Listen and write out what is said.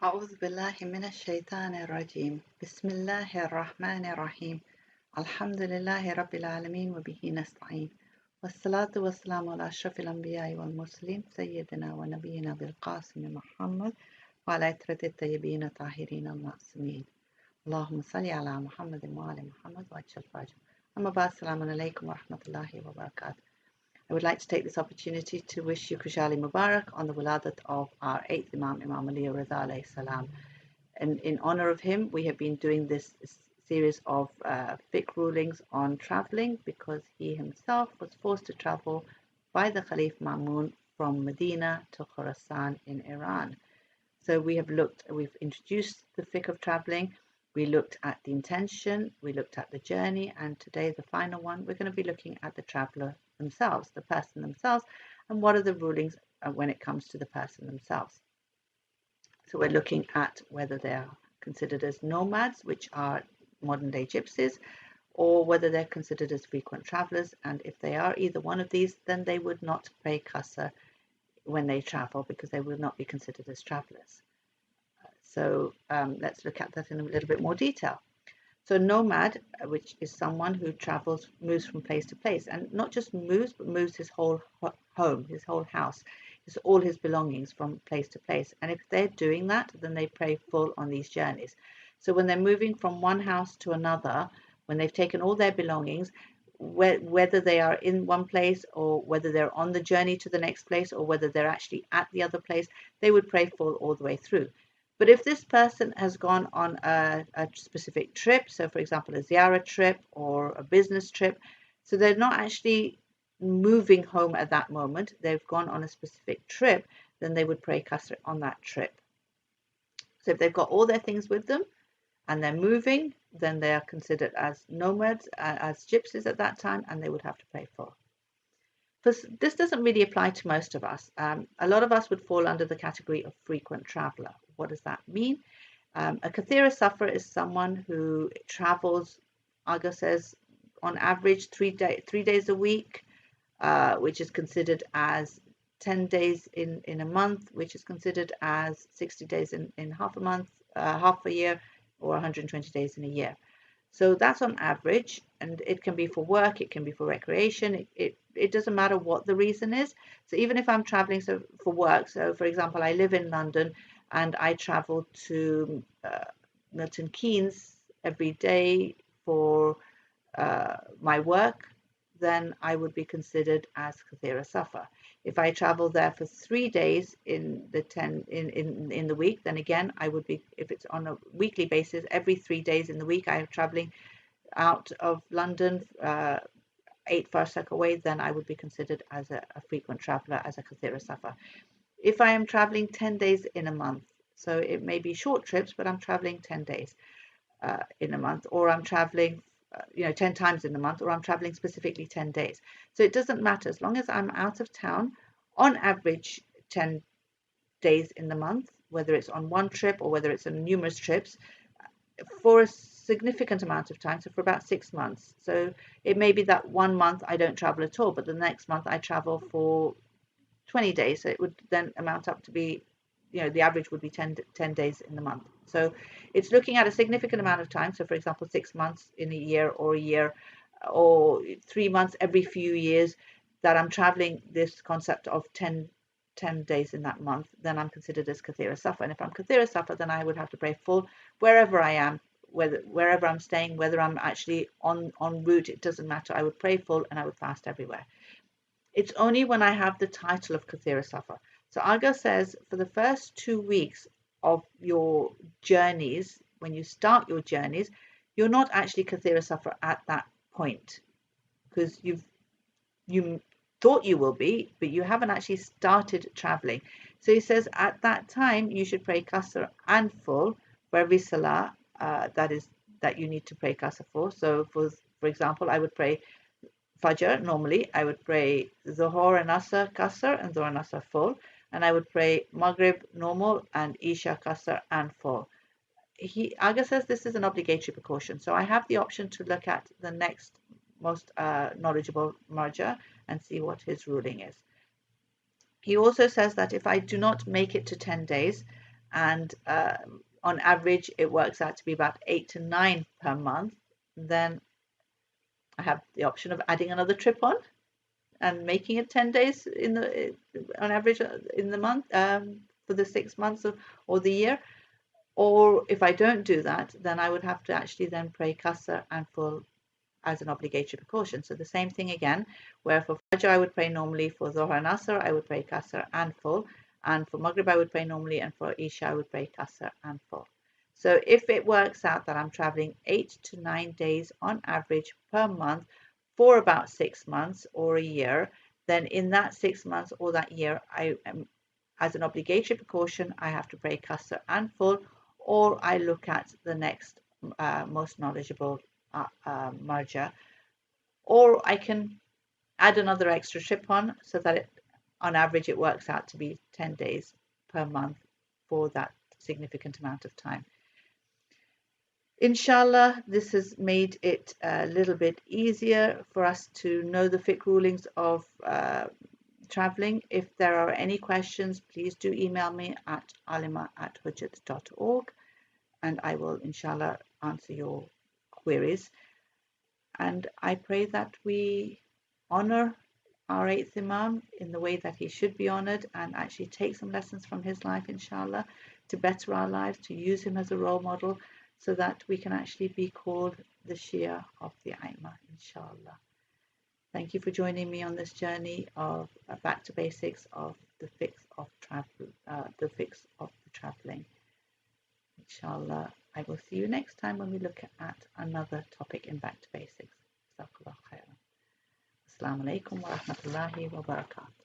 أعوذ بالله من الشيطان الرجيم بسم الله الرحمن الرحيم الحمد لله رب العالمين وبه نستعين والصلاة والسلام على أشرف الأنبياء والمرسلين سيدنا ونبينا بالقاسم محمد وعلى عترة الطيبين الطاهرين المعصومين اللهم صل على محمد وآل محمد وعجل فرجهم أما بعد السلام عليكم ورحمة الله وبركاته. I would like to take this opportunity to wish you Kushali Mubarak on the wiladat of our 8th Imam, Imam Ali Reza alayhi salam. And in honor of him, we have been doing this series of fiqh rulings on traveling because he himself was forced to travel by the Khalif Ma'mun from Medina to Khorasan in Iran. So we've introduced the fiqh of traveling, we looked at the intention, we looked at the journey, and today, the final one, we're going to be looking at the traveler themselves, the person themselves, and what are the rulings when it comes to the person themselves. So we're looking at whether they are considered as nomads, which are modern day gypsies, or whether they're considered as frequent travelers. And if they are either one of these, then they would not pay qasr when they travel because they will not be considered as travelers. So let's look at that in a little bit more detail. So nomad, which is someone who travels, moves from place to place, and not just moves, but moves his whole home, his whole house, all his belongings from place to place. And if they're doing that, then they pay full on these journeys. So when they're moving from one house to another, when they've taken all their belongings, whether they are in one place or whether they're on the journey to the next place or whether they're actually at the other place, they would pay full all the way through. But if this person has gone on a specific trip, so for example, a ziyarah trip or a business trip, so they're not actually moving home at that moment, they've gone on a specific trip, then they would pay qasr on that trip. So if they've got all their things with them and they're moving, then they are considered as nomads, as gypsies at that time, and they would have to pay full. This doesn't really apply to most of us. A lot of us would fall under the category of frequent traveler. What does that mean? A kathira safar is someone who travels, Aga says, on average 3 days a week, which is considered as 10 days in a month, which is considered as 60 days in half a month, half a year, or 120 days in a year. So that's on average, and it can be for work, it can be for recreation, it doesn't matter what the reason is. So even if I'm traveling for work, so for example, I live in London and I travel to Milton Keynes every day for my work, then I would be considered as kathira safar. If I travel there for 3 days in the week, then again I would be, if it's on a weekly basis, every 3 days in the week I am traveling out of London 8 farsakh away, then I would be considered as a frequent traveler, as a kathira safar. If I am traveling 10 days in a month, so it may be short trips, but I'm traveling 10 days in a month, or I'm traveling 10 times in the month, or I'm traveling specifically 10 days. So it doesn't matter as long as I'm out of town, on average 10 days in the month, whether it's on one trip or whether it's on numerous trips, for a significant amount of time, so for about 6 months. So it may be that 1 month I don't travel at all, but the next month I travel for 20 days. So it would then amount up to be, the average would be 10 days in the month. So it's looking at a significant amount of time. So for example, 6 months in a year or 3 months every few years that I'm traveling this concept of 10 days in that month, then I'm considered as kathira safar. And if I'm kathira safar, then I would have to pay full wherever I am, wherever I'm staying, whether I'm actually on route, it doesn't matter. I would pray full and I would fast everywhere. It's only when I have the title of kathira safar. So Aga says for the first 2 weeks of your journeys, when you start your journeys, you're not actually kathira safar at that point because you thought you will be, but you haven't actually started traveling. So he says at that time you should pray qasr and full for every salah that you need to pray qasr for. So for example, I would pray Fajr, normally I would pray Zuhur and Asr Qasr and Zuhur and Asr full, and I would pray Maghrib normal and Isha Qasr and full. Aga says this is an obligatory precaution, so I have the option to look at the next most knowledgeable marja and see what his ruling is. He also says that if I do not make it to 10 days and on average it works out to be about 8 to 9 per month, then I have the option of adding another trip on and making it 10 days in the on average in the month, for the 6 months or the year. Or if I don't do that, then I would have to actually then pray Qasr and full as an obligatory precaution. So the same thing again, where for Fajr I would pray normally, for Dhuhr and Asr I would pray Qasr and full, and for Maghrib I would pray normally, and for Isha I would pray Qasr and full. So if it works out that I'm traveling 8 to 9 days on average per month for about 6 months or a year, then in that 6 months or that year, I am, as an obligatory precaution, I have to pray Qasr and full, or I look at the next most knowledgeable merger, or I can add another extra trip on, so that on average it works out to be 10 days per month for that significant amount of time. Inshallah, this has made it a little bit easier for us to know the fiqh rulings of traveling. If there are any questions, please do email me at alima@hujjat.org, and I will inshallah answer your queries. And I pray that we honor our eighth Imam in the way that he should be honored, and actually take some lessons from his life, inshallah, to better our lives, to use him as a role model, so that we can actually be called the Shia of the Aimah, inshallah. Thank you for joining me on this journey of back to basics of the fiqh of travel, the fiqh of the traveling. Inshallah, I will see you next time when we look at another topic in Back to Basics. Jazakallah khairan. Assalamu alaikum wa rahmatullahi wa barakatuh.